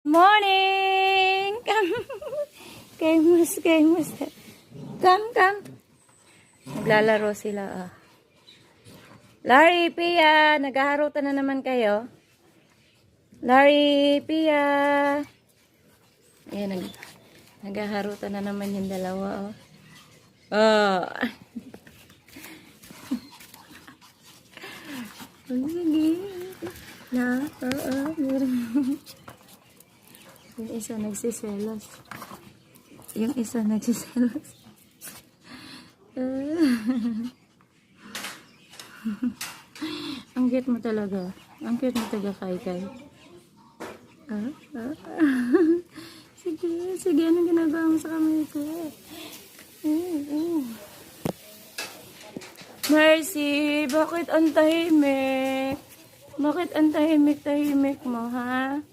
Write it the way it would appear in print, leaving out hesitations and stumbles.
Morning! Kaimus. Come. Naglalaro sila, ah. Larry, Pia, naghaharutan na naman kayo. Larry, Pia. Ayan, naghaharutan na naman yung dalawa, oh. Oh. Sige. Meron. Yung isa nagsiselos. Ang cute mo talaga. Ang cute mo talaga, Kai. Sige. Anong ginagawa mo sa kamay ko? Mercy, bakit ang tahimik? Bakit ang tahimik mo, ha?